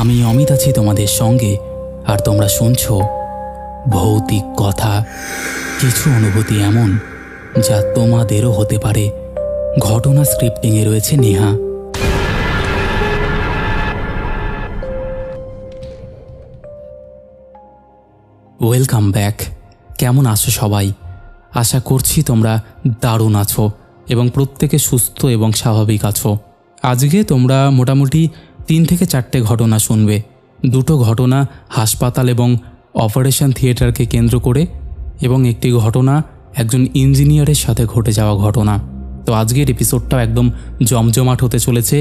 আমি অমিত আছি তোমাদের সঙ্গে, আর তোমরা শুনছো ভৌতিক কথা। কিছু অনুভূতি এমন যা তোমাদেরও হতে পারে। ঘটনা স্ক্রিপ্টিংয়ে রয়েছে নেহা। Welcome back. কেমন আছো সবাই? আশা করছি তোমরা দারুণ আছো এবং প্রত্যেকে সুস্থ এবং স্বাভাবিক আছো। আজকে তোমরা মোটামুটি 3 থেকে 4টে ঘটনা শুনবে। 2টো ঘটনা হাসপাতাল এবং অপারেশন থিয়েটারকে কেন্দ্র করে, এবং একটি ঘটনা একজন ইঞ্জিনিয়ারের সাথে ঘটে যাওয়া ঘটনা। তো আজকের এপিসোডটাও একদম জমজমাট হতে চলেছে।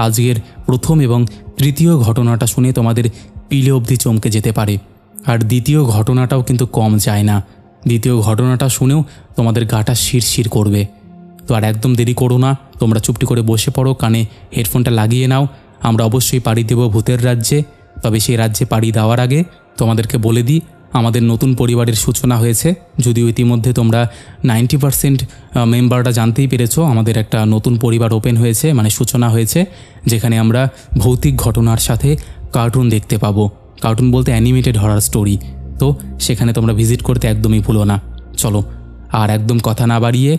আজকের প্রথম এবং তৃতীয় ঘটনাটা শুনে তোমাদের পিলে অবধি চমকে যেতে পারে, আর দ্বিতীয় ঘটনাটাও কিন্তু কম যায় না। দ্বিতীয় ঘটনাটা শুনেও তোমাদের গাটা শিরশির করবে। তো আর একদম দেরি করো না, তোমরা চুপটি করে বসে পড়ো, কানে হেডফোনটা লাগিয়ে নাও। আমরা অবশ্যই পাড়ি দেব ভূতের রাজ্যে। তবে সেই রাজ্যে পাড়ি দেওয়ার আগে তোমাদেরকে বলে দিই, আমাদের নতুন পরিবারের সূচনা হয়েছে। যদিও ইতিমধ্যে তোমরা 90% মেম্বাররা জানতেই পেরেছো, আমাদের একটা নতুন পরিবার ওপেন হয়েছে, মানে সূচনা হয়েছে, যেখানে আমরা ভৌতিক ঘটনার সাথে কার্টুন দেখতে পাবো। কার্টুন বলতে অ্যানিমেটেড হরর স্টোরি। তো সেখানে তোমরা ভিজিট করতে একদমই ভুলো না। চলো আর একদম কথা না বাড়িয়ে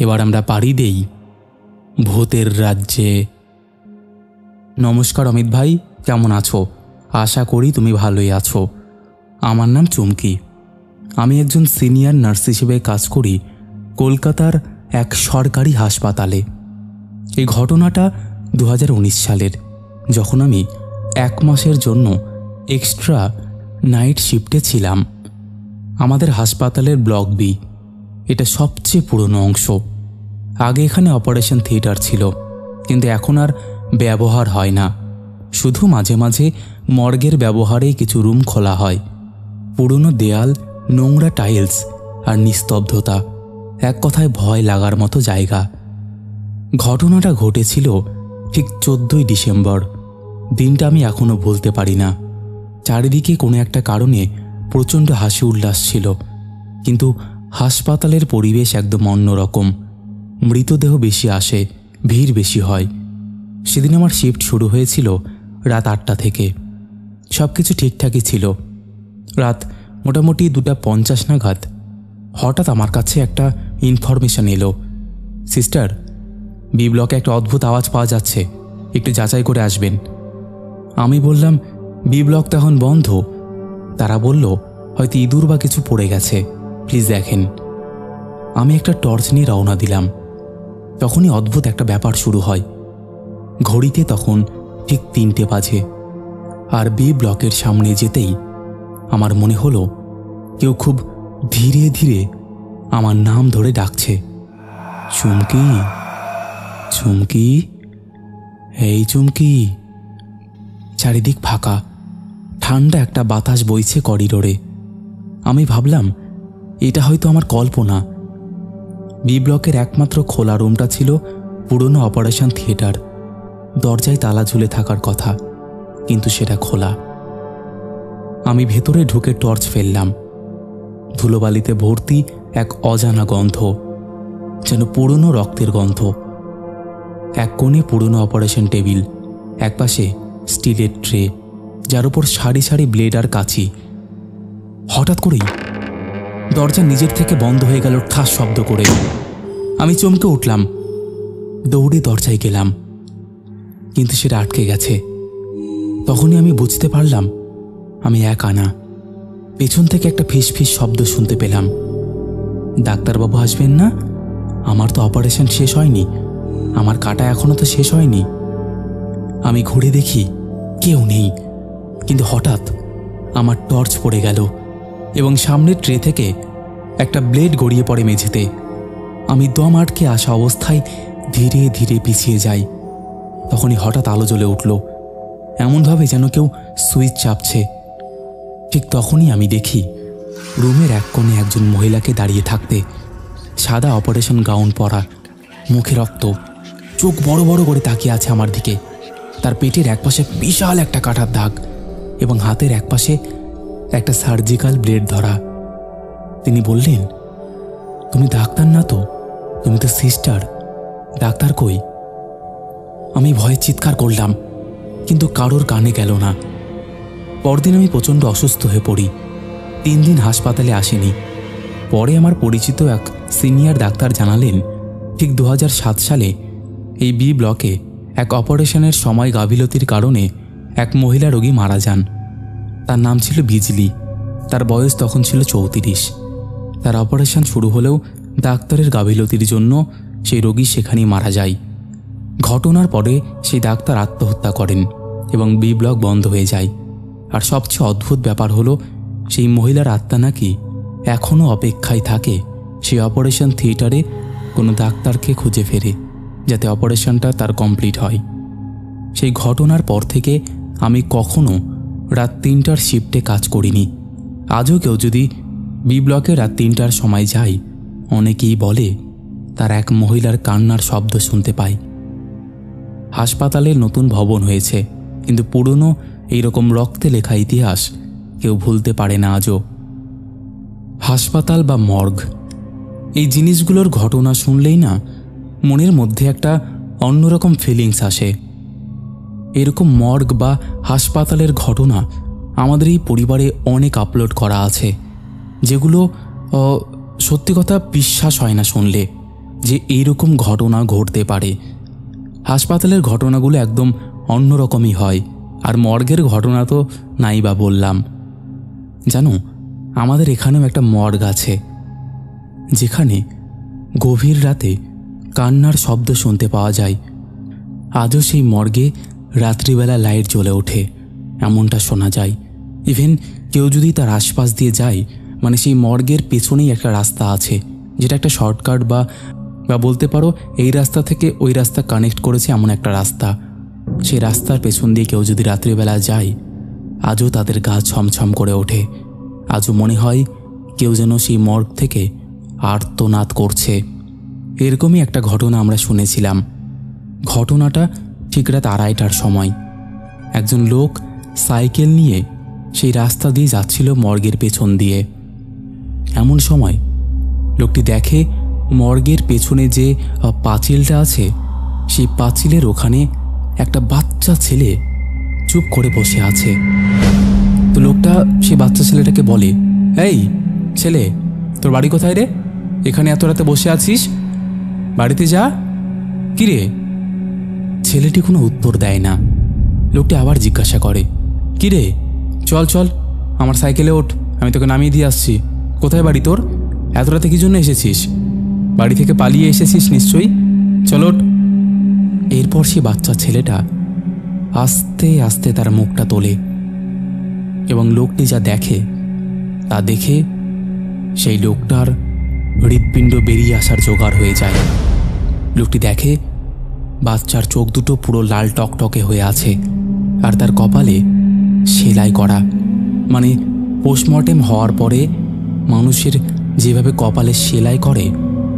এবার আমরা পাড়ি দেই ভূতের রাজ্যে। নমস্কার অমিত ভাই, কেমন আছো? আশা করি তুমি ভালোই আছো। আমার নাম চুমকি। আমি একজন সিনিয়র নার্স হিসেবে কাজ করি কলকাতার এক সরকারি হাসপাতালে। এই ঘটনাটা 2019 সালের, যখন আমি 1 মাসের জন্য এক্সট্রা নাইট শিফটে ছিলাম। আমাদের হাসপাতালের ব্লক বি, এটা সবচেয়ে পুরনো অংশ। আগে এখানে অপারেশন থিয়েটার ছিল, কিন্তু এখন আর ব্যবহার হয় না। শুধু মাঝে মাঝে মর্গের ব্যবহারেই কিছু রুম খোলা হয়। পুরনো দেয়াল, নোংরা টাইলস আর নিস্তব্ধতা, এক কথায় ভয় লাগার মতো জায়গা। ঘটনাটা ঘটেছিল ঠিক 14ই ডিসেম্বর। দিনটা আমি এখনও ভুলতে পারি না। চারিদিকে কোনো একটা কারণে প্রচণ্ড হাসি উল্লাস ছিল, কিন্তু হাসপাতালের পরিবেশ একদম অন্যরকম। মৃতদেহ বেশি আসে, ভিড় বেশি হয়। সেদিন আমার শিফট শুরু হয়েছিল রাত 8টা থেকে। সব কিছু ঠিকঠাকই ছিল। রাত মোটামুটি 2:50 নাগাদ হঠাৎ আমার কাছে একটা ইনফরমেশন এলো, সিস্টার, বি ব্লকে একটা অদ্ভুত আওয়াজ পাওয়া যাচ্ছে, একটু যাচাই করে আসবেন। আমি বললাম, বি ব্লক তো এখন বন্ধ। তারা বলল, হয়তো ইঁদুর বা কিছু পড়ে গেছে, প্লিজ দেখেন। আমি একটা টর্চ নিয়ে রওনা দিলাম। তখনই অদ্ভুত একটা ব্যাপার শুরু হয়। ঘড়িতে তখন ঠিক 3টে বাজে, আর বি ব্লকের সামনে যেতেই আমার মনে হলো কেউ খুব ধীরে ধীরে আমার নাম ধরে ডাকছে, চুমকি, চুমকি, এই চুমকি। চারিদিক ফাঁকা, ঠান্ডা একটা বাতাস বইছে করিডোরে। আমি ভাবলাম এটা হয়তো আমার কল্পনা। বি ব্লকের একমাত্র খোলা রুমটা ছিল পুরনো অপারেশন থিয়েটার। দরজায় তালা ঝুলে থাকার কথা, কিন্তু সেটা খোলা। আমি ভেতরে ঢুকে টর্চ ফেললাম। ধুলোবালিতে ভর্তি এক অজানা গন্ধ, যেন পুরনো রক্তের গন্ধ। এক কোণে পুরনো অপারেশন টেবিল, একপাশে স্টিলের ট্রে, যার উপর সারি সারি ব্লেড আর কাঁচি। হঠাৎ করেই দরজা নিজের থেকে বন্ধ হয়ে গেল ঠাস শব্দ করে। আমি চমকে উঠলাম, দৌড়ে দরজায় গেলাম, কিন্তু সেটা আটকে গেছে। তখনই আমি বুঝতে পারলাম আমি একা না। পেছন থেকে একটা ফিস ফিস শব্দ শুনতে পেলাম। ডাক্তারবাবু আসবেন না? আমার তো অপারেশন শেষ হয়নি, আমার কাটা এখনো তো শেষ হয়নি। আমি ঘুরে দেখি কেউ নেই, কিন্তু হঠাৎ আমার টর্চ পড়ে গেল এবং সামনের ট্রে থেকে একটা ব্লেড গড়িয়ে পড়ে মেঝেতে। আমি দম আটকে আসা অবস্থায় ধীরে ধীরে পিছিয়ে যাই। তখনই হঠাৎ আলো জ্বলে উঠল, এমনভাবে যেন কেউ সুইচ চাপছে। ঠিক তখনই আমি দেখি রুমের এক কোণে একজন মহিলাকে দাঁড়িয়ে থাকতে, সাদা অপারেশন গাউন পরা, মুখে রক্ত, চোখ বড় বড় করে তাকিয়ে আছে আমার দিকে। তার পেটের একপাশে বিশাল একটা কাটার দাগ এবং হাতের একপাশে একটা সার্জিক্যাল ব্লেড ধরা। তিনি বললেন, তুমি ডাক্তার না তো? তুমি তো সিস্টার, ডাক্তার কই? আমি ভয়ে চিৎকার করলাম, কিন্তু কারোর কানে গেল না। পরদিন আমি প্রচণ্ড অসুস্থ হয়ে পড়ি। 3 দিন হাসপাতালে আসেনি। পরে আমার পরিচিত এক সিনিয়র ডাক্তার জানালেন, ঠিক 2007 সালে এই বি ব্লকে এক অপারেশনের সময় গাফিলতির কারণে এক মহিলা রোগী মারা যান। তার নাম ছিল বিজলি। তার বয়স তখন ছিল 34। তার অপারেশন শুরু হলেও ডাক্তারের গাফিলতির জন্য সেই রোগী সেখানেই মারা যায়। ঘটনার পরে সেই ডাক্তার আত্মহত্যা করেন এবং বি ব্লক বন্ধ হয়ে যায়। আর সবচেয়ে অদ্ভুত ব্যাপার হলো, সেই মহিলার আত্মা নাকি এখনও অপেক্ষায় থাকে সেই অপারেশন থিয়েটারে কোনো ডাক্তারকে খুঁজে ফেরে, যাতে অপারেশনটা তার কমপ্লিট হয়। সেই ঘটনার পর থেকে আমি কখনো রাত 3টার শিফটে কাজ করিনি। আজও কেউ যদি বি ব্লকে রাত 3টার সময় যায়, অনেকেই বলে তার এক মহিলার কান্নার শব্দ শুনতে পায়। হাসপাতালে নতুন ভবন হয়েছে, কিন্তু পুরনো এইরকম রক্তে লেখা ইতিহাস কেউ ভুলতে পারে না আজও। হাসপাতাল বা মর্গ, এই জিনিসগুলোর ঘটনা শুনলেই না মনের মধ্যে একটা অন্যরকম ফিলিংস আসে। এরকম মর্গ বা হাসপাতালের ঘটনা আমাদের এই পরিবারে অনেক আপলোড করা আছে, যেগুলো সত্যি কথা বিশ্বাস হয় না শুনলে যে এইরকম ঘটনা ঘটতে পারে। হাসপাতালের ঘটনাগুলো একদম অন্যরকমই হয়, আর মর্গের ঘটনা তো নাই বা বললাম। জানো, আমাদের এখানেও একটা মর্গ আছে, যেখানে গভীর রাতে কান্নার শব্দ শুনতে পাওয়া যায়। আজও সেই মর্গে রাত্রিবেলা লাইট জ্বলে ওঠে, এমনটা শোনা যায়। ইভেন কেউ যদি তার আশপাশ দিয়ে যায়, মানে সেই মর্গের পেছনেই একটা রাস্তা আছে, যেটা একটা শর্টকাট বা বলতে পারো এই রাস্তা থেকে ওই রাস্তা কানেক্ট করেছে এমন একটা রাস্তা। সেই রাস্তার পেছন দিয়ে কেউ যদি রাত্রিবেলা যায়, আজও তাদের গা ছমছম করে ওঠে। আজও মনে হয় কেউ যেন সেই মর্গ থেকে আর্তনাদ করছে। এরকমই একটা ঘটনা আমরা শুনেছিলাম। ঘটনাটা ঠিক রাত 2:30টার সময়। একজন লোক সাইকেল নিয়ে সেই রাস্তা দিয়ে যাচ্ছিল মর্গের পেছন দিয়ে। এমন সময় লোকটি দেখে মর্গের পেছনে যে পাঁচিলটা আছে, সেই পাঁচিলের ওখানে একটা বাচ্চা ছেলে চুপ করে বসে আছে। তো লোকটা সেই বাচ্চা ছেলেটাকে বলে, এই ছেলে, তোর বাড়ি কোথায় রে? এখানে এত রাতে বসে আছিস, বাড়িতে যা। কি রে? ছেলেটি কোনো উত্তর দেয় না। লোকটি আবার জিজ্ঞাসা করে, কি রে, চল চল আমার সাইকেলে ওঠ, আমি তোকে নামিয়ে দিয়ে আসছি। কোথায় বাড়ি তোর? এত রাতে কি জন্য এসেছিস? বাড়ি থেকে পালিয়ে এসেছিস নিশ্চয়ই, চল ওঠ। এরপর সে বাচ্চা ছেলেটা আস্তে আস্তে তার মুখটা তোলে এবং লোকটি যা দেখে তা দেখে সেই লোকটার হৃৎপিণ্ড বেরিয়ে আসার জোগাড় হয়ে যায়। লোকটি দেখে বাচ্চার চোখ দুটো পুরো লাল টকটকে হয়ে আছে, আর তার কপালে সেলাই করা, মানে পোস্টমর্টেম হওয়ার পরে মানুষের যেভাবে কপালে সেলাই করে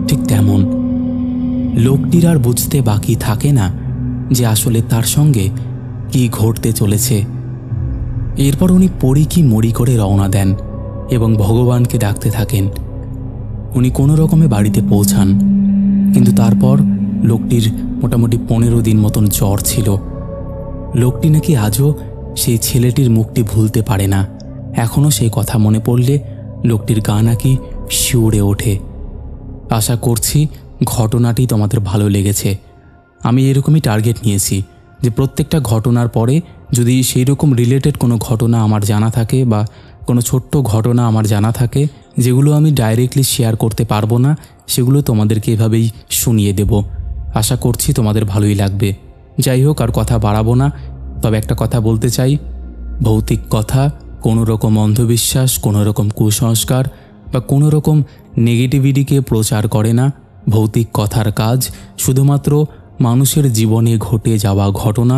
ঠিক তেমন। লোকটির আর বুঝতে বাকি থাকে না যে আসলে তার সঙ্গে কি ঘটতে চলেছে। এরপর উনি পড়ি কি মরি করে রওনা দেন এবং ভগবানকে ডাকতে থাকেন। উনি কোনো রকমে বাড়িতে পৌঁছান, কিন্তু তারপর লোকটির মোটামুটি 15 দিন মতন জ্বর ছিল। লোকটি নাকি আজও সেই ছেলেটির মুখটি ভুলতে পারে না। এখনও সেই কথা মনে পড়লে লোকটির গা নাকি শিউরে ওঠে। আশা করছি ঘটনাটি তোমাদের ভালো লেগেছে। আমি এরকমই টার্গেট নিয়েছি যে প্রত্যেকটা ঘটনার পরে যদি সেই রকম রিলেটেড কোনো ঘটনা আমার জানা থাকে বা কোনো ছোট্ট ঘটনা আমার জানা থাকে যেগুলো আমি ডাইরেক্টলি শেয়ার করতে পারবো না, সেগুলো তোমাদেরকে এভাবেই শুনিয়ে দেব। আশা করছি তোমাদের ভালোই লাগবে। যাই হোক, আর কথা বাড়াবো না, তবে একটা কথা বলতে চাই, ভৌতিক কথা, কোনো রকম অন্ধবিশ্বাস, কোনো রকম কুসংস্কার বা কোনো রকম নেগেটিভিটিকে প্রচার করে না। ভৌতিক কথার কাজ শুধুমাত্র মানুষের জীবনে ঘটে যাওয়া ঘটনা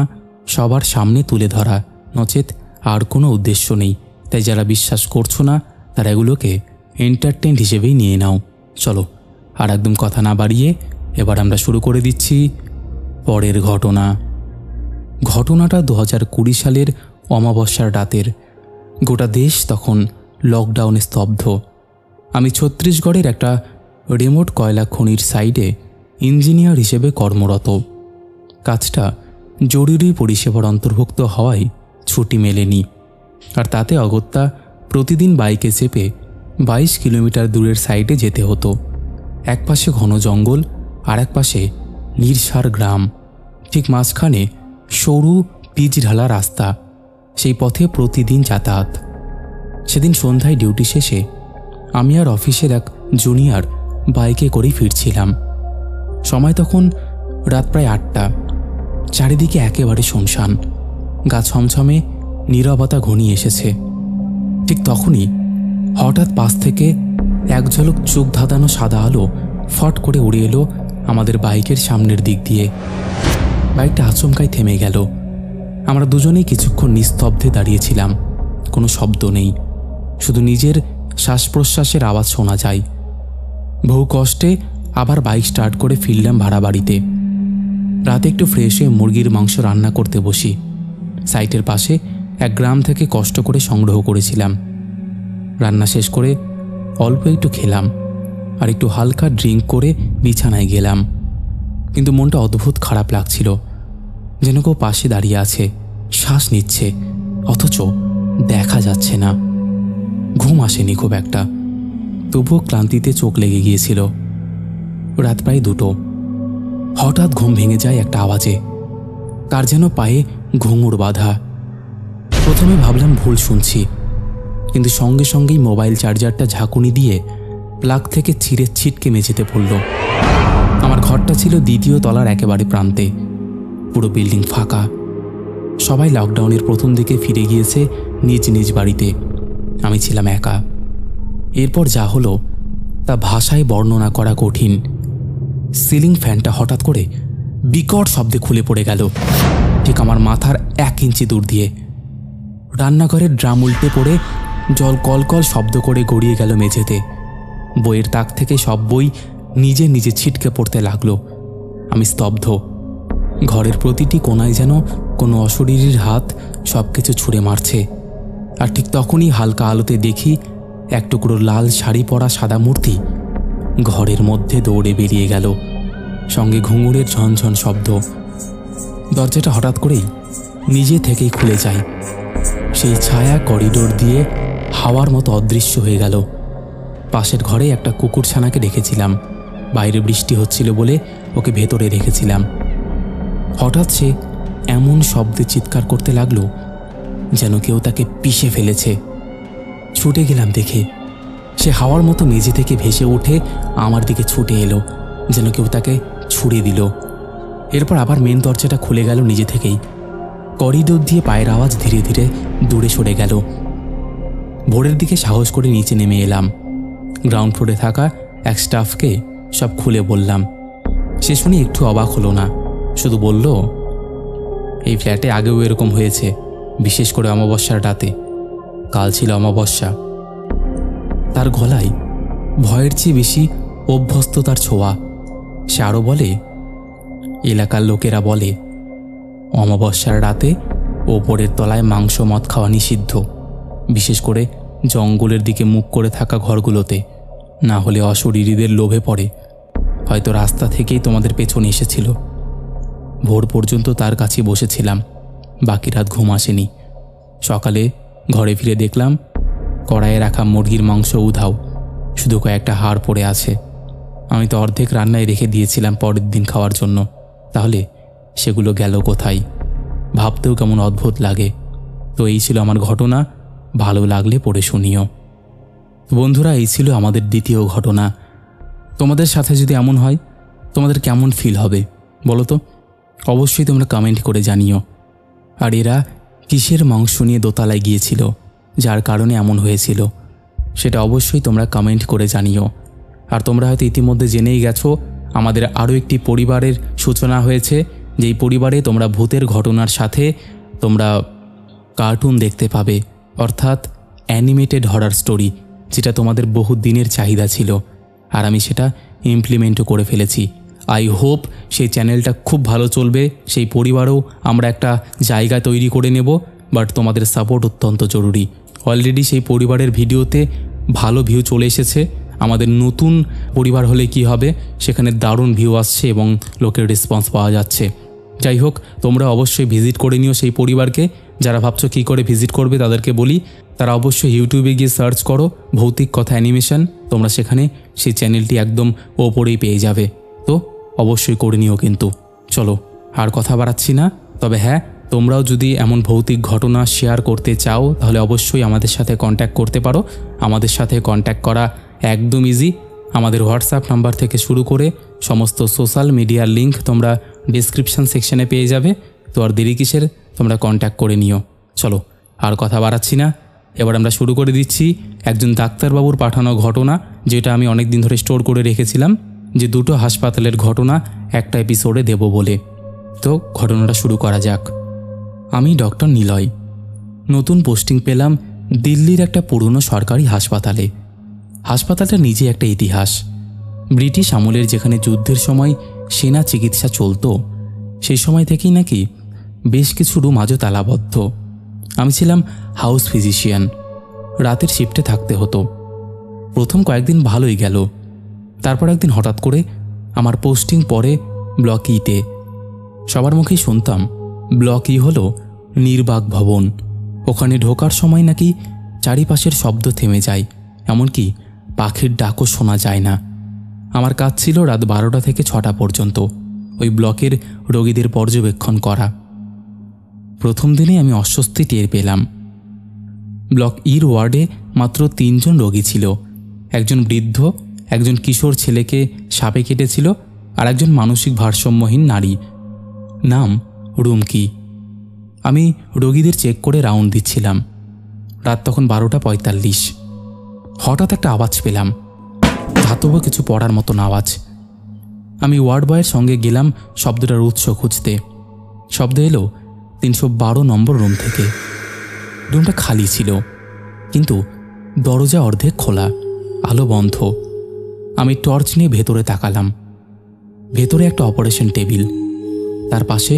সবার সামনে তুলে ধরা, নচেত আর কোনো উদ্দেশ্য নেই। তাই যারা বিশ্বাস করছো না তারা এগুলোকে এন্টারটেইন হিসেবেই নিয়ে নাও। চলো আর একদম কথা না বাড়িয়ে এবার আমরা শুরু করে দিচ্ছি পরের ঘটনা। ঘটনাটা 2020 সালের অমাবস্যার রাতের। গোটা দেশ তখন লকডাউনে স্তব্ধ। আমি ছত্তিশগড়ের একটা রিমোট কয়লা খনির সাইডে ইঞ্জিনিয়ার হিসেবে কর্মরত। কাজটা জরুরি পরিষেবার অন্তর্ভুক্ত হওয়ায় ছুটি মেলেনি। আর তাতে অগত্যা প্রতিদিন বাইকে চেপে 22 কিলোমিটার দূরের সাইডে যেতে হতো। এক পাশে ঘন জঙ্গল আর এক পাশে নির্সার গ্রাম, ঠিক মাঝখানে সরু পিচ ঢালা রাস্তা। সেই পথে প্রতিদিন যাতায়াত। সেদিন সন্ধ্যায় ডিউটি শেষে আমি আর অফিসের এক জুনিয়র বাইকে করেই ফিরছিলাম। সময় তখন রাত প্রায় 8টা। চারিদিকে একেবারে শুনশান, গা ছমছমে নীরবতা ঘনিয়ে এসেছে। ঠিক তখনই হঠাৎ পাশ থেকে এক ঝলক চোখ ধাঁধানো সাদা আলো ফট করে উড়ে এলো আমাদের বাইকের সামনের দিক দিয়ে। বাইকটা আচমকাই থেমে গেল। আমরা দুজনেই কিছুক্ষণ নিস্তব্ধে দাঁড়িয়েছিলাম। কোনো শব্দ নেই, শুধু নিজের শ্বাস প্রশ্বাসের আওয়াজ শোনা যায়। বহু কষ্টে আবার বাইক স্টার্ট করে ফিরলাম ভাড়া বাড়িতে। রাতে একটু ফ্রেশ হয়ে মুরগির মাংস রান্না করতে বসি। সাইটের পাশে এক গ্রাম থেকে কষ্ট করে সংগ্রহ করেছিলাম। রান্না শেষ করে অল্প একটু খেলাম আর একটু হালকা ড্রিঙ্ক করে বিছানায় গেলাম। কিন্তু মনটা অদ্ভুত খারাপ লাগছিল, যেন কেউ পাশে দাঁড়িয়ে আছে, শ্বাস নিচ্ছে, অথচ দেখা যাচ্ছে না। ঘুম আসেনি খুব একটা, তবুও ক্লান্তিতে চোখ লেগে গিয়েছিল। রাত প্রায় 2টো। হঠাৎ ঘুম ভেঙে যায় একটা আওয়াজে। তার যেন পায়ে ঘুঙুর বাঁধা। প্রথমে ভাবলাম ভুল শুনছি, কিন্তু সঙ্গে সঙ্গেই মোবাইল চার্জারটা ঝাঁকুনি দিয়ে প্লাগ থেকে ছিঁড়ে ছিটকে মেঝেতে পড়ল। আমার ঘরটা ছিল 2য় তলার একেবারে প্রান্তে। পুরো বিল্ডিং ফাঁকা। সবাই লকডাউনের প্রথম দিকে ফিরে গিয়েছে নিজ নিজ বাড়িতে। আমি ছিলাম একা। এরপর যা হলো তা ভাষায় বর্ণনা করা কঠিন। সিলিং ফ্যানটা হঠাৎ করে বিকট শব্দে খুলে পড়ে গেল, ঠিক আমার মাথার 1 ইঞ্চি দূর দিয়ে। রান্নাঘরের ড্রাম উল্টে পড়ে জল কলকল শব্দ করে গড়িয়ে গেল মেঝেতে। বইয়ের তাক থেকে সব বই নিজে নিজে ছিটকে পড়তে লাগলো। আমি স্তব্ধ। ঘরের প্রতিটি কোণায় যেন কোনো অশরীরীর হাত সব কিছু ছুঁড়ে মারছে। আর ঠিক তখনই হালকা আলোতে দেখি এক টুকরো লাল শাড়ি পরা সাদা মূর্তি ঘরের মধ্যে দৌড়ে বেরিয়ে গেল, সঙ্গে ঘুঙুরের ঝনঝন শব্দ। দরজাটা হঠাৎ করেই নিজে থেকেই খুলে যায়। সেই ছায়া করিডোর দিয়ে হাওয়ার মতো অদৃশ্য হয়ে গেল। পাশের ঘরে একটা কুকুরছানাকে রেখেছিলাম। বাইরে বৃষ্টি হচ্ছিল বলে ওকে ভেতরে রেখেছিলাম। হঠাৎ সে এমন শব্দে চিৎকার করতে লাগলো যেন কেউ তাকে পিষে ফেলেছে। ছুটে গেলাম দেখে সে হাওয়ার মতো মেঝে থেকে ভেসে উঠে আমার দিকে ছুটে এলো, যেন কেউ তাকে ছুঁড়ে দিল। এরপর আবার মেন দরজাটা খুলে গেল নিজে থেকেই। করিডোর দিয়ে পায়ের আওয়াজ ধীরে ধীরে দূরে সরে গেল। ভোরের দিকে সাহস করে নিচে নেমে এলাম। গ্রাউন্ড ফ্লোরে থাকা এক স্টাফকে সব খুলে বললাম। সে শুনে একটু অবাক হলো না, শুধু বলল, এই ফ্ল্যাটে আগেও এরকম হয়েছে, বিশেষ করে অমাবস্যার রাতে। কাল ছিল অমাবস্যা। তার গলায় ভয়ের চেয়ে বেশি অভ্যস্ততার ছোঁয়া। সে আরও বলে, এলাকার লোকেরা বলে অমাবস্যার রাতে ওপরের তলায় মাংস মদ খাওয়া নিষিদ্ধ, বিশেষ করে জঙ্গলের দিকে মুখ করে থাকা ঘরগুলোতে। না হলে অশরীরীদের লোভে পড়ে হয়তো রাস্তা থেকেই তোমাদের পেছনে এসেছিল। ভোর পর্যন্ত তার কাছে বসেছিলাম, বাকি রাত ঘুম আসেনি। সকালে ঘরে ফিরে দেখলাম কড়াইয়ে রাখা মুরগির মাংস উধাও, শুধু কয়েকটা হাড় পড়ে আছে। আমি তো অর্ধেক রান্নায় রেখে দিয়েছিলাম পরের দিন খাওয়ার জন্য। তাহলে সেগুলো গেল কোথায়? ভাবতেও কেমন অদ্ভুত লাগে। তো এই ছিল আমার ঘটনা। ভালো লাগলে পড়ে শুনিও। বন্ধুরা, এই ছিল আমাদের দ্বিতীয় ঘটনা। তোমাদের সাথে যদি এমন হয় তোমাদের কেমন ফিল হবে বলো তো? অবশ্যই তোমরা কমেন্ট করে জানিও। আর এরা কিসের মাংস নিয়ে দোতলায় গিয়েছিল, যার কারণে এমন হয়েছিল, সেটা অবশ্যই তোমরা কমেন্ট করে জানিও। আর তোমরা হয়তো ইতিমধ্যে জেনেই গেছো আমাদের আরও একটি পরিবারের সূচনা হয়েছে, যেই পরিবারে তোমরা ভূতের ঘটনার সাথে তোমরা কার্টুন দেখতে পাবে, অর্থাৎ অ্যানিমেটেড হরর স্টোরি, যেটা তোমাদের বহু দিনের চাহিদা ছিল। আর আমি সেটা ইমপ্লিমেন্টও করে ফেলেছি। আই হোপ সেই চ্যানেলটা খুব ভালো চলবে। সেই পরিবারেও আমরা একটা জায়গা তৈরি করে নেব, বাট তোমাদের সাপোর্ট অত্যন্ত জরুরি। অলরেডি সেই পরিবারের ভিডিওতে ভালো ভিউ চলে এসেছে। আমাদের নতুন পরিবার হলে কি হবে, সেখানে দারুণ ভিউ আসছে এবং লোকের রেসপন্স পাওয়া যাচ্ছে। যাই হোক, তোমরা অবশ্যই ভিজিট করে নিও সেই পরিবারকে। যারা ভাবছো কী করে ভিজিট করবে তাদেরকে বলি, তারা অবশ্যই ইউটিউবে গিয়ে সার্চ করো ভৌতিক কথা অ্যানিমেশন, তোমরা সেখানে সেই চ্যানেলটি একদম ওপরেই পেয়ে যাবে। তো অবশ্যই করে নিও কিন্তু। চলো আর কথা বাড়াচ্ছি না, তবে হ্যাঁ, তোমরাও যদি এমন ভৌতিক ঘটনা শেয়ার করতে চাও তাহলে অবশ্যই আমাদের সাথে কন্ট্যাক্ট করতে পারো। আমাদের সাথে কন্ট্যাক্ট করা একদম ইজি। আমাদের হোয়াটসঅ্যাপ নাম্বার থেকে শুরু করে সমস্ত সোশ্যাল মিডিয়ার লিঙ্ক তোমরা ডেসক্রিপশন সেকশনে পেয়ে যাবে। তো আর দেরি কিসের, তোমরা কন্ট্যাক্ট করে নিও। চলো আর কথা বাড়াচ্ছি না, এবার আমরা শুরু করে দিচ্ছি একজন ডাক্তারবাবুর পাঠানো ঘটনা, যেটা আমি অনেক দিন ধরে স্টোর করে রেখেছিলাম যে দুটো হাসপাতালের ঘটনা একটা এপিসোডে দেব বলে। তো ঘটনাটা শুরু করা যাক। আমি ডক্টর নিলয়। নতুন পোস্টিং পেলাম দিল্লির একটা পুরনো সরকারি হাসপাতালে। হাসপাতালটা নিজে একটা ইতিহাস। ব্রিটিশ আমলের যেখানে যুদ্ধের সময় সেনা চিকিৎসা চলতো, সেই সময় থেকেই নাকি বেশ কিছু রুম আজও তালাবদ্ধ। আমি ছিলাম হাউস ফিজিশিয়ান, রাতের শিফটে থাকতে হতো। প্রথম কয়েকদিন ভালোই গেল, তারপর একদিন হঠাৎ করে আমার পোস্টিং পড়ে ব্লক ইতে। সবার মুখেই শুনতাম ব্লক ই হলো নির্বাক ভবন। ওখানে ঢোকার সময় নাকি চারিপাশের শব্দ থেমে যায়, এমনকি পাখির ডাকও শোনা যায় না। আমার কাজ ছিল রাত 12টা থেকে 6টা পর্যন্ত ওই ব্লকের রোগীদের পর্যবেক্ষণ করা। প্রথম দিনে আমি অস্বস্তি টের পেলাম। ব্লক ইর ওয়ার্ডে মাত্র 3 জন রোগী ছিল। একজন বৃদ্ধ, একজন কিশোর ছেলেকে সাপে কেটেছিল, আর একজন মানসিক ভারসাম্যহীন নারী, নাম রুমকি। আমি রোগীদের চেক করে রাউন্ড দিচ্ছিলাম। রাত তখন 12:45। হঠাৎ একটা আওয়াজ পেলাম, ধাতব কিছু পড়ার মতন আওয়াজ। আমি ওয়ার্ড বয়ের সঙ্গে গেলাম শব্দটার উৎস খুঁজতে। শব্দ এলো 312 নম্বর রুম থেকে। রুমটা খালি ছিল, কিন্তু দরজা অর্ধেক খোলা, আলো বন্ধ। আমি টর্চ নিয়ে ভেতরে তাকালাম। ভেতরে একটা অপারেশন টেবিল, তার পাশে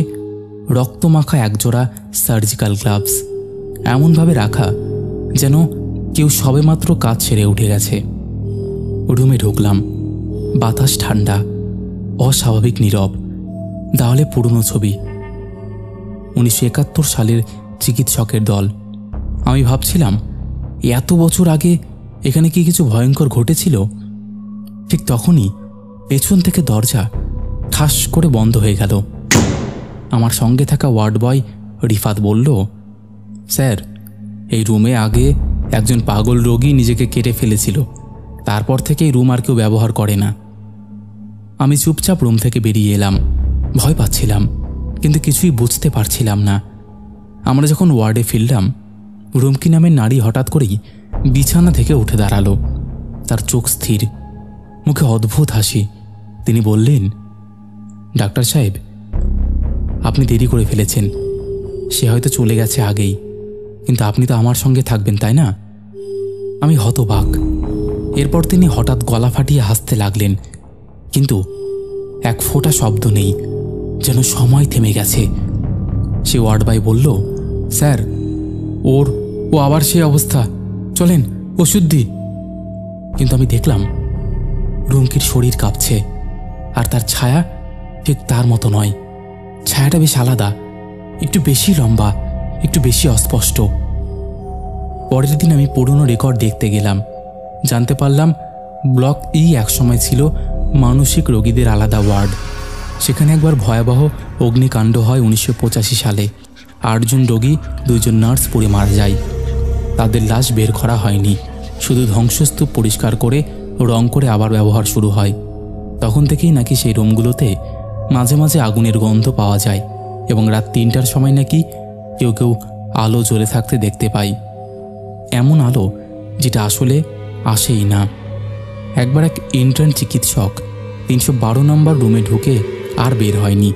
রক্তমাখা একজোড়া সার্জিক্যাল গ্লাভস, এমনভাবে রাখা যেন কেউ সবেমাত্র কাজ সেরে উঠে গেছে। রুমে ঢুকলাম। বাতাস ঠান্ডা, অস্বাভাবিক নীরব। দেওয়ালে পুরনো ছবি, 1971 সালের চিকিৎসকের দল। আমি ভাবছিলাম এত বছর আগে এখানে কি কিছু ভয়ঙ্কর ঘটেছিল? ঠিক তখনই পেছন থেকে দরজা ঠাস করে বন্ধ হয়ে গেল। আমার সঙ্গে থাকা ওয়ার্ড বয় রিফাত বলল, স্যার, এই রুমে আগে একজন পাগল রোগী নিজেকে কেটে ফেলেছিল, তারপর থেকে এই রুম আর কেউ ব্যবহার করে না। আমি চুপচাপ রুম থেকে বেরিয়ে এলাম। ভয় পাচ্ছিলাম, কিন্তু কিছুই বুঝতে পারছিলাম না। আমরা যখন ওয়ার্ডে ফিরলাম, রুমকি নামের নারী হঠাৎ করেই বিছানা থেকে উঠে দাঁড়ালো। তার চোখ স্থির, মুখে অদ্ভুত হাসি। তিনি বললেন, ডাক্তার সাহেব, আপনি দেরি করে ফেলেছেন। সে হয়তো চলে গেছে আগেই, কিন্তু আপনি তো আমার সঙ্গে থাকবেন, তাই না? আমি হতবাক। এরপর তিনি হঠাৎ গলা ফাটিয়ে হাসতে লাগলেন, কিন্তু এক ফোঁটা শব্দ নেই, যেন সময় থেমে গেছে। সে ওয়ার্ড বয় বলল, স্যার, ও আবার সেই অবস্থা, চলেন ওষুধ দিই। কিন্তু আমি দেখলাম রুমকির শরীর কাঁপছে, আর তার ছায়া ঠিক তার মতো নয়। ছায়াটা বেশ আলাদা, একটু বেশি লম্বা, একটু বেশি অস্পষ্ট। পরের দিন আমি পুরনো রেকর্ড দেখতে গেলাম। জানতে পারলাম ব্লক ই একসময় ছিল মানসিক রোগীদের আলাদা ওয়ার্ড। সেখানে একবার ভয়াবহ অগ্নিকাণ্ড হয় 1985 সালে। 8 জন রোগী, 2 জন নার্স পুড়ে মারা যায়। তাদের লাশ বের করা হয়নি, শুধু ধ্বংসস্তূপ পরিষ্কার করে রং করে আবার ব্যবহার শুরু হয়। তখন থেকেই নাকি সেই রুমগুলোতে মাঝে মাঝে আগুনের গন্ধ পাওয়া যায়, এবং রাত 3টার সময় নাকি কেউ কেউ আলো জ্বলে থাকতে দেখতে পাই। এমন আলো যেটা আসলে আসেই না। একবার এক ইন্টার্ন চিকিৎসক 312 নম্বর রুমে ঢুকে আর বের হয়নি।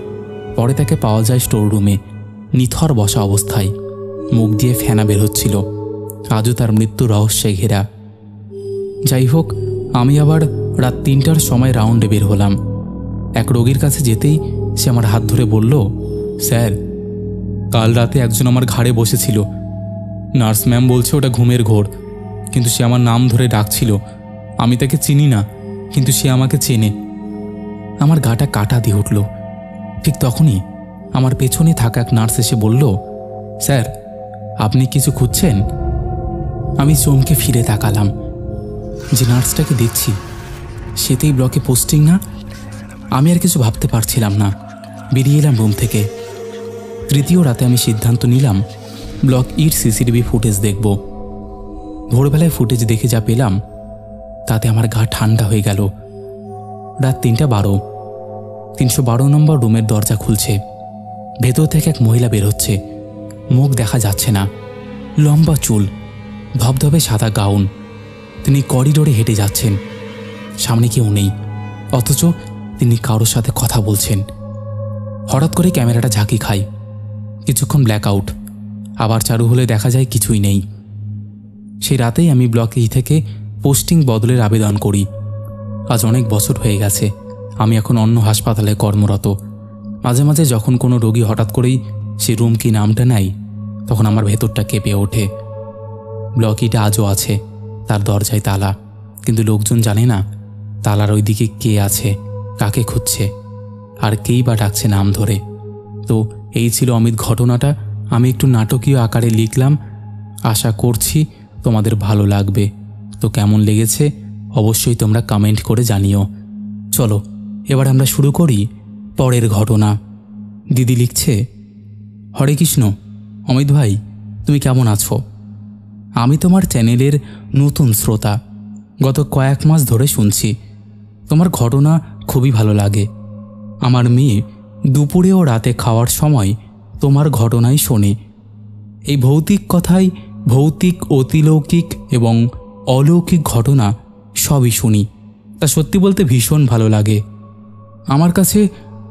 পরে তাকে পাওয়া যায় স্টোর রুমে, নিথর বসা অবস্থায়, মুখ দিয়ে ফেনা বের হচ্ছিল। আজও তার মৃত্যু রহস্যে ঘেরা। যাই হোক, আমি আবার রাত 3টার সময় রাউন্ডে বের হলাম। এক রোগীর কাছে যেতেই সে আমার হাত ধরে বলল, স্যার, কাল রাতে একজন আমার ঘাড়ে বসেছিল। নার্স ম্যাম বলছে ওটা ঘুমের ঘোর, কিন্তু সে আমার নাম ধরে ডাকছিল। আমি তাকে চিনি না, কিন্তু সে আমাকে চেনে। আমার গাটা কাটা দিয়ে উঠল। ঠিক তখনই আমার পেছনে থাকা এক নার্স এসে বলল, স্যার, আপনি কিছু খুঁজছেন? আমি চমকে ফিরে তাকালাম। যে নার্সটাকে দেখছি সেতেই ব্লকে পোস্টিং না? আমি আর কিছু ভাবতে পারছিলাম না, বেরিয়ে এলাম রুম থেকে। তৃতীয় রাতে আমি সিদ্ধান্ত নিলাম ব্লক ইর সিসিটিভি ফুটেজ দেখব। ভোরবেলায় ফুটেজ দেখে যা পেলাম তাতে আমার গা ঠান্ডা হয়ে গেল। রাত 3:12, 312 নম্বর রুমের দরজা খুলছে। ভেতর থেকে এক মহিলা বের হচ্ছে। মুখ দেখা যাচ্ছে না, লম্বা চুল, ধবধবে সাদা গাউন। তিনি করিডোরে হেঁটে যাচ্ছেন। সামনে কেউ নেই, অথচ তিনি কারোর সাথে কথা বলছেন। হঠাৎ করে ক্যামেরাটা ঝাঁকি খায়। কিছুক্ষণ ব্ল্যাকআউট, আবার চালু হলে দেখা যায় কিছুই নেই। সেই রাতেই আমি ব্লক ই থেকে পোস্টিং বদলের আবেদন করি। আজ অনেক বছর হয়ে গেছে। আমি এখন অন্য হাসপাতালে কর্মরত। মাঝে মাঝে যখন কোনো রোগী হঠাৎ করেই সে রুম কি নামটা নেয়, তখন আমার ভেতরটা কেঁপে ওঠে। ব্লক ইটা আজও আছে, তার দরজায় তালা, কিন্তু লোকজন জানে না তালার ওইদিকে কে আছে, কাকে খুঁজছে, আর কেই বা ডাকছে নাম ধরে। তো এই ছিল অমিত ঘটনাটা। আমি একটু নাটকীয় আকারে লিখলাম। আশা করছি তোমাদের ভালো লাগবে। তো কেমন লেগেছে অবশ্যই তোমরা কমেন্ট করে জানিও। চলো এবার আমরা শুরু করি পরের ঘটনা। দিদি লিখছে, হরে কৃষ্ণ অমিত ভাই, তুমি কেমন আছো? আমি তোমার চ্যানেলের নতুন শ্রোতা। গত কয়েক মাস ধরে শুনছি। তোমার ঘটনা খুবই ভালো লাগে। আমার মেয়ে দুপুরে ও রাতে খাওয়ার সময় তোমার ঘটনাই শোনে। এই ভৌতিক কথায় ভৌতিক, অতিলৌকিক এবং অলৌকিক ঘটনা সবই শুনি। তা সত্যি বলতে ভীষণ ভালো লাগে। আমার কাছে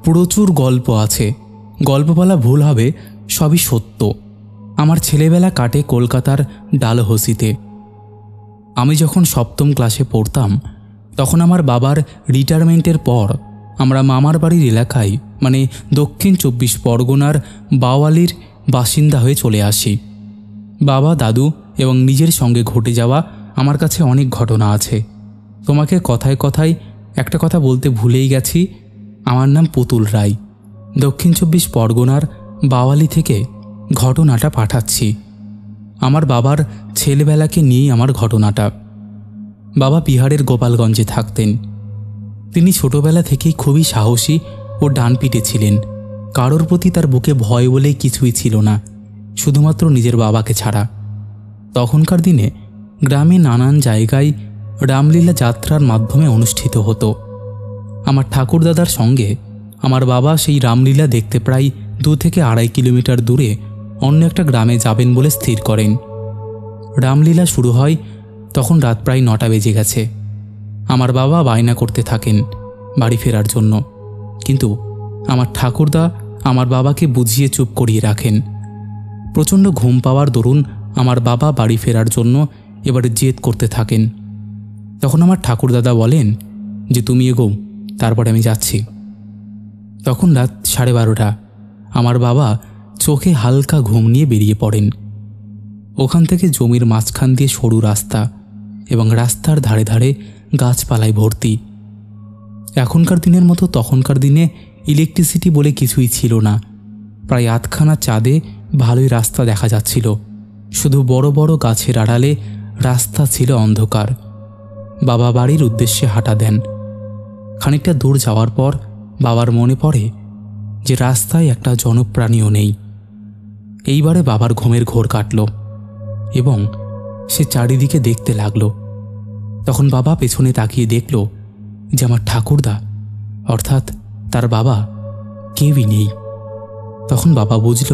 প্রচুর গল্প আছে। গল্প বলা ভুল হবে, সবই সত্য। আমার ছেলেবেলা কাটে কলকাতার ডালহৌসিতে। আমি যখন 7ম ক্লাসে পড়তাম তখন আমার বাবার রিটায়ারমেন্টের পর আমরা মামার বাড়ির এলাকায়, মানে দক্ষিণ 24 পরগনার বাওয়ালির বাসিন্দা হয়ে চলে আসি। বাবা, দাদু এবং নিজের সঙ্গে ঘটে যাওয়া আমার কাছে অনেক ঘটনা আছে। তোমাকে কথায় কথায় একটা কথা বলতে ভুলেই গেছি। আমার নাম পুতুল রায়। দক্ষিণ 24 পরগনার বাওয়ালি থেকে ঘটনাটা পাঠাচ্ছি। আমার বাবার ছেলেবেলাকে নিয়েই আমার ঘটনাটা। বাবা বিহারের গোপালগঞ্জে থাকতেন। তিনি ছোটবেলা থেকেই খুবই সাহসী ও ডানপিটে ছিলেন। কারোর প্রতি তার বুকে ভয় বলে কিছুই ছিল না, শুধুমাত্র নিজের বাবাকে ছাড়া। তখনকার দিনে গ্রামে নানান জায়গায় রামলীলা যাত্রার মাধ্যমে অনুষ্ঠিত হতো। আমার ঠাকুরদাদার সঙ্গে আমার বাবা সেই রামলীলা দেখতে প্রায় 2 থেকে 2.5 কিলোমিটার দূরে অন্য একটা গ্রামে যাবেন বলে স্থির করেন। রামলীলা শুরু হয় তখন রাত প্রায় 9টা বেজে গেছে। আমার বাবা বায়না করতে থাকেন বাড়ি ফেরার জন্য, কিন্তু আমার ঠাকুরদা আমার বাবাকে বুঝিয়ে চুপ করিয়ে রাখেন। প্রচণ্ড ঘুম পাওয়ার দরুন আমার বাবা বাড়ি ফেরার জন্য এবারে জেদ করতে থাকেন। তখন আমার ঠাকুরদাদা বলেন যে তুমি এগোও, তারপরে আমি যাচ্ছি। তখন রাত 12:30। আমার বাবা চোখে হালকা ঘুম নিয়ে বেরিয়ে পড়েন। ওখান থেকে জমির মাঝখান দিয়ে সরু রাস্তা এবং রাস্তার ধারে ধারে গাছপালায় ভর্তি। এখনকার দিনের মতো তখনকার দিনে ইলেকট্রিসিটি বলে কিছুই ছিল না। প্রায় 8খানা চাঁদে ভালোই রাস্তা দেখা যাচ্ছিল। শুধু বড় বড় গাছের আড়ালে রাস্তা ছিল অন্ধকার। বাবা বাড়ির উদ্দেশ্যে হাঁটা দেন। খানিকটা দূর যাওয়ার পর বাবার মনে পড়ে যে রাস্তায় একটা জনপ্রাণীও নেই। এইবারে বাবার ঘুমের ঘোর কাটল এবং সে চারিদিকে দেখতে লাগলো। তখন বাবা পেছনে তাকিয়ে দেখল যে আমার ঠাকুরদা, অর্থাৎ তার বাবা, কেউই নেই। তখন বাবা বুঝল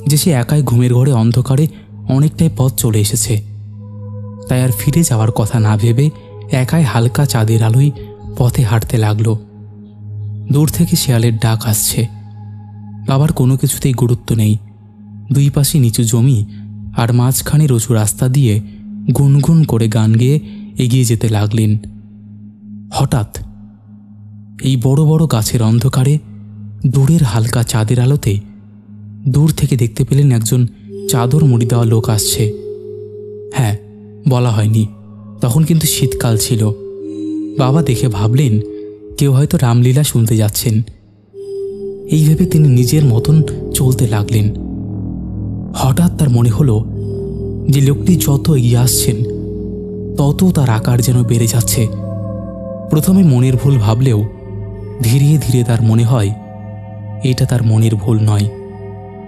যে সে একাই ঘুমের ঘরে অন্ধকারে অনেকটাই পথ চলে এসেছে। তাই আর ফিরে যাওয়ার কথা না ভেবে একাই হালকা চাঁদের আলোয় পথে হাঁটতে লাগলো। দূর থেকে শেয়ালের ডাক আসছে। বাবার কোনো কিছুতেই গুরুত্ব নেই। 2 পাশে নিচু জমি আর মাঝখানে রচু রাস্তা দিয়ে গুনগুন করে গান গেয়ে এগিয়ে যেতে লাগলেন। হঠাৎ এই বড় বড় গাছের অন্ধকারে দূরের হালকা চাঁদের আলোতে দূর থেকে দেখতে পেলেন একজন চাদর মুড়ি দেওয়া লোক আসছে। হ্যাঁ, বলা হয়নি, তখন কিন্তু শীতকাল ছিল। বাবা দেখে ভাবলেন কেউ হয়তো রামলীলা শুনতে যাচ্ছেন। এই ভেবে তিনি নিজের মতন চলতে লাগলেন। হঠাৎ তার মনে হলো যে লোকটি যত এগিয়ে আসছেন তত তার আকার যেন বেড়ে যাচ্ছে। প্রথমে মনের ভুল ভাবলেও ধীরে ধীরে তার মনে হয় এটা তার মনের ভুল নয়,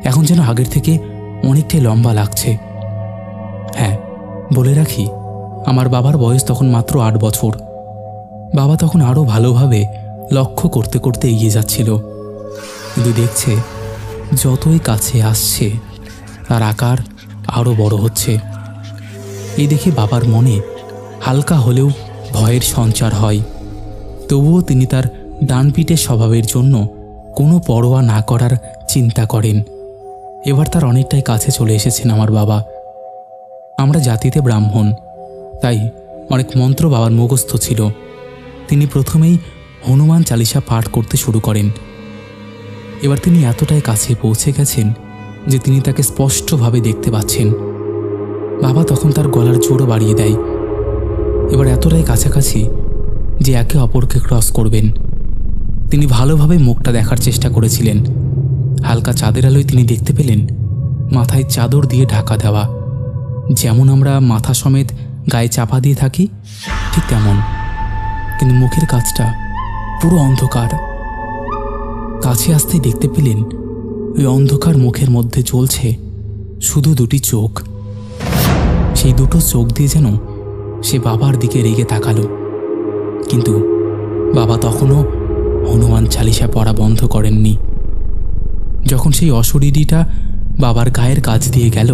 এখন যেন আগের থেকে অনেকটাই লম্বা লাগছে। হ্যাঁ, বলে রাখি, আমার বাবার বয়স তখন মাত্র 8 বছর। বাবা তখন আরও ভালোভাবে লক্ষ্য করতে করতে এগিয়ে যাচ্ছিল, কিন্তু দেখছে যতই কাছে আসছে তার আকার আরও বড় হচ্ছে। এই দেখে বাবার মনে হালকা হলেও ভয়ের সঞ্চার হয়। তবুও তিনি তার ডান পিঠের স্বভাবের জন্য কোনো পরোয়া না করার চিন্তা করেন। এবার তার অনেকটাই কাছে চলে এসেছেন আমার বাবা। আমরা জাতিতে ব্রাহ্মণ, তাই অনেক মন্ত্র বাবার মুখস্থ ছিল। তিনি প্রথমেই হনুমান চালিসা পাঠ করতে শুরু করেন। এবার তিনি এতটাই কাছে পৌঁছে গেছেন যে তিনি তাকে স্পষ্টভাবে দেখতে পাচ্ছেন। বাবা তখন তার গলার জোরও বাড়িয়ে দেয়। এবার এতটাই কাছাকাছি যে একে অপরকে ক্রস করবেন। তিনি ভালোভাবে মুখটা দেখার চেষ্টা করেছিলেন। হালকা চাঁদের আলোয় তিনি দেখতে পেলেন মাথায় চাদর দিয়ে ঢাকা দেওয়া, যেমন আমরা মাথা সমেত গায়ে চাপা দিয়ে থাকি ঠিক তেমন, কিন্তু মুখের কাছটা পুরো অন্ধকার। কাছে আসতেই দেখতে পেলেন ওই অন্ধকার মুখের মধ্যে জ্বলছে শুধু 2টি চোখ। সেই দুটো চোখ দিয়ে যেন সে বাবার দিকে রেগে তাকালো, কিন্তু বাবা তখনও হনুমান চালিসা পড়া বন্ধ করেননি। যখন সেই অশরীরীটা বাবার গায়ের কাছ দিয়ে গেল,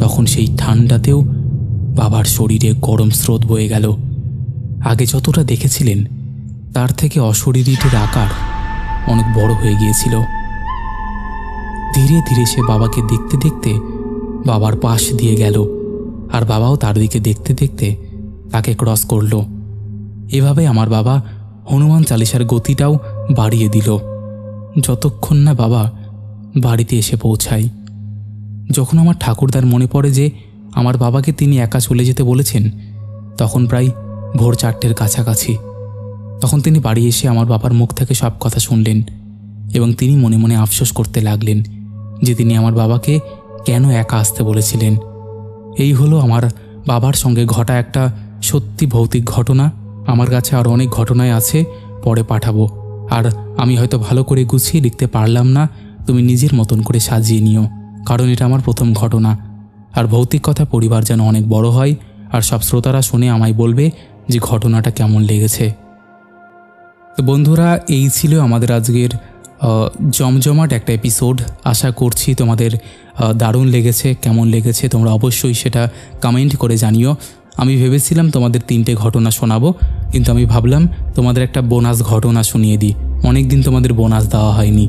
তখন সেই ঠান্ডাতেও বাবার শরীরে গরম স্রোত বয়ে গেল। আগে যতটা দেখেছিলেন তার থেকে অশরীরীটির আকার অনেক বড় হয়ে গিয়েছিল। ধীরে ধীরে সে বাবাকে দেখতে দেখতে বাবার পাশ দিয়ে গেল, আর বাবাও তার দিকে দেখতে দেখতে তাকে ক্রস করল। এভাবে আমার বাবা হনুমান চালিসার গতিটাও বাড়িয়ে দিল, যতক্ষণ না বাবা বাড়িতে এসে পৌঁছায়। যখন আমার ঠাকুরদার মনে পড়ে যে আমার বাবাকে তিনি একা চলে যেতে বলেছেন, তখন প্রায় ভোর 4টের কাছাকাছি। তখন তিনি বাড়ি এসে আমার বাবার মুখ থেকে সব কথা শুনলেন এবং তিনি মনে মনে আফসোস করতে লাগলেন যে তিনি আমার বাবাকে কেন একা আসতে বলেছিলেন। এই হলো আমার বাবার সঙ্গে ঘটা একটা সত্যি ভৌতিক ঘটনা। আমার কাছে আরও অনেক ঘটনায় আছে, পরে পাঠাবো। আর আমি হয়তো ভালো করে গুছিয়ে লিখতে পারলাম না, তুমি নিজের মতন করে সাজিয়ে নিও, কারণ এটা আমার প্রথম ঘটনা। আর ভৌতিক কথা পরিবার যেন অনেক বড় হয়, আর সব শ্রোতারা শুনে আমায় বলবে যে ঘটনাটা কেমন লেগেছে। তো বন্ধুরা, এই ছিল আমাদের আজকের জমজমাট একটা এপিসোড। আশা করছি তোমাদের দারুণ লেগেছে। কেমন লেগেছে তোমরা অবশ্যই সেটা কমেন্ট করে জানিও। আমি ভেবেছিলাম তোমাদের 3টে ঘটনা শোনাবো, কিন্তু আমি ভাবলাম তোমাদের একটা বোনাস ঘটনা শুনিয়ে দিই। অনেক দিন তোমাদের বোনাস দেওয়া হয়নি।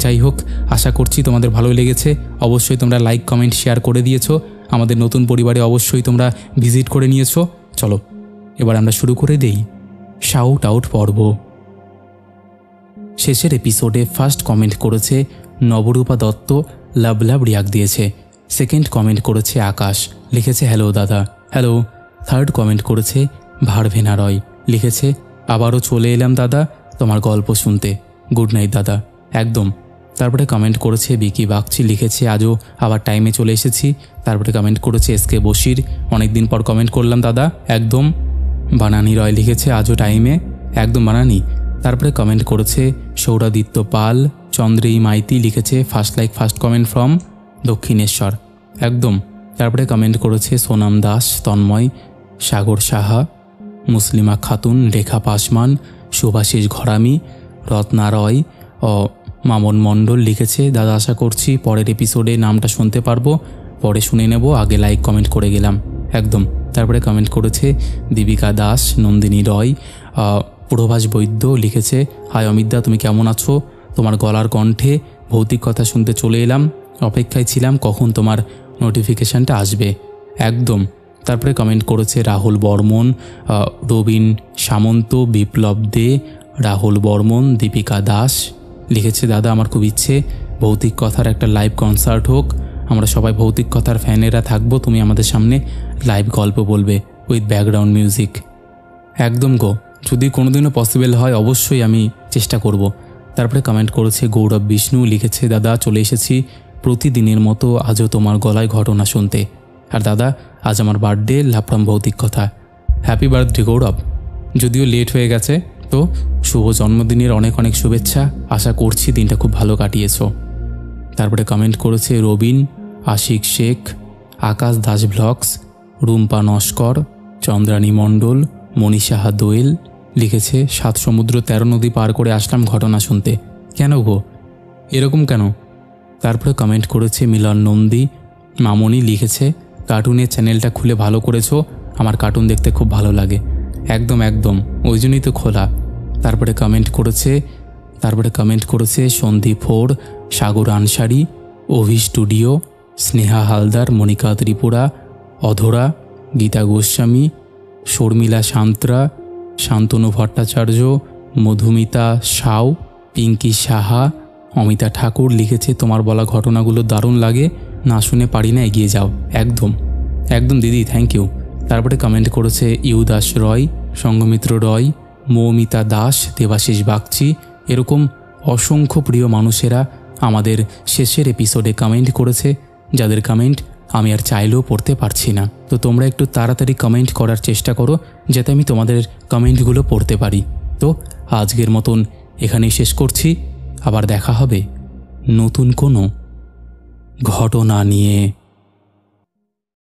যাই হোক, আশা করছি তোমাদের ভালো লেগেছে। অবশ্যই তোমরা লাইক, কমেন্ট, শেয়ার করে দিয়েছো। আমাদের নতুন পরিবারে অবশ্যই তোমরা ভিজিট করে নিয়েছো। চলো এবার আমরা শুরু করে দেই শাউট আউট পর্ব। শেষের এপিসোডে ফার্স্ট কমেন্ট করেছে নবরূপা দত্ত, লাভ লাভ রিয়াক্ট দিয়েছে। সেকেন্ড কমেন্ট করেছে আকাশ, লিখেছে হ্যালো দাদা। হ্যালো। থার্ড কমেন্ট করেছে ভারভেনা রয়, লিখেছে আবারও চলে এলাম দাদা তোমার গল্প শুনতে, গুড নাইট দাদা। একদম। তারপরে কমেন্ট করেছে বিকি বাগচি, লিখেছে আজও আবার টাইমে চলে এসেছি। তারপরে কমেন্ট করেছে এসকে বশির, অনেকদিন পর কমেন্ট করলাম দাদা। একদম। বানানি রয় লিখেছে আজও টাইমে, একদম বানানি। তারপরে কমেন্ট করেছে সৌরাদিত্য পাল, চন্দ্রেই মাইতি, লিখেছে first like first comment from Dakshineswar, একদম। তারপরে কমেন্ট করেছে সোনাম দাস, তন্ময়, সাগর সাহা, মুসলিমা খাতুন, রেখা পাসমান, শুভাশিস ঘরামি, রত্না রয় ও মামন মণ্ডল, লিখেছে দাদা আশা করছি পরের এপিসোডে নামটা শুনতে পারবো, পরে শুনে নেব, আগে লাইক কমেন্ট করে গেলাম, একদম। তারপরে কমেন্ট করেছে দীপিকা দাস, নন্দিনী রয়, প্রভাস বৈদ্য, লিখেছে হাই অমিতদা তুমি কেমন আছো, তোমার গলার কণ্ঠে ভৌতিক কথা শুনতে চলে এলাম, অপেক্ষায় ছিলাম কখন তোমার নোটিফিকেশানটা আসবে, একদম। তারপরে কমেন্ট করেছে রাহুল বর্মন, রবিন সামন্ত, বিপ্লব দে, রাহুল বর্মন, দীপিকা দাস, লিখেছে দাদা আমার খুব ইচ্ছে ভৌতিক কথার একটা লাইভ কনসার্ট হোক, আমরা সবাই ভৌতিক কথার ফ্যানেরা থাকবো, তুমি আমাদের সামনে লাইভ গল্প বলবে উইথ ব্যাকগ্রাউন্ড মিউজিক, একদম গো, যদি কোনোদিনও পসিবল হয় অবশ্যই আমি চেষ্টা করব। তারপরে কমেন্ট করেছে গৌরব বিষ্ণু, লিখেছে দাদা চলে এসেছি প্রতিদিনের মতো আজও তোমার গলায় ঘটনা শুনতে। আর দাদা, আজ আমার বার্থডে, লাফলাম ভৌতিক কথা। হ্যাপি বার্থডে গৌরব। যদিও লেট হয়ে গেছে, তো শুভ জন্মদিনের অনেক অনেক শুভেচ্ছা। আশা করছি দিনটা খুব ভালো কাটিয়েছো। তারপরে কমেন্ট করেছে রবিন, আশিক শেখ, আকাশ দাস ব্লগস, রুম্পা নস্কর, চন্দ্রানী মণ্ডল, মনীষাহা দোয়েল। লিখেছে 7 সমুদ্র 13 নদী পার করে আসলাম ঘটনা শুনতে। কেন গো, এরকম কেন? তারপরে কমেন্ট করেছে মিলন নন্দী। মামনি লিখেছে কার্টুনের চ্যানেলটা খুলে ভালো করেছো, আমার কার্টুন দেখতে খুব ভালো লাগে। একদম একদম, ওই জন্যই তো খোলা। তারপরে কমেন্ট করেছে সন্দীপ ফোর, সাগর আনসারি, অভি স্টুডিও, স্নেহা হালদার, মনিকা ত্রিপুরা, অধরা, গীতা গোস্বামী, শর্মিলা সান্ত্রা, শান্তনু ভট্টাচার্য, মধুমিতা সাউ, পিঙ্কি সাহা, অমিতা ঠাকুর। লিখেছে তোমার বলা ঘটনাগুলো দারুণ লাগে, না শুনে পারি না, এগিয়ে যাও। একদম একদম দিদি, থ্যাংক ইউ। তারপরে কমেন্ট করেছে ইউদাস রয়, সঙ্গমিত্র রয়, মৌমিতা দাস, দেবাশিস বাগচি। এরকম অসংখ্য প্রিয় মানুষেরা আমাদের শেষের এপিসোডে কমেন্ট করেছে, যাদের কমেন্ট আমি আর চাইলেও পড়তে পারছি না। তো তোমরা একটু তাড়াতাড়ি কমেন্ট করার চেষ্টা করো, যাতে আমি তোমাদের কমেন্টগুলো পড়তে পারি। তো আজকের মতন এখানেই শেষ করছি। আবার দেখা হবে নতুন কোনো ঘটনা নিয়ে।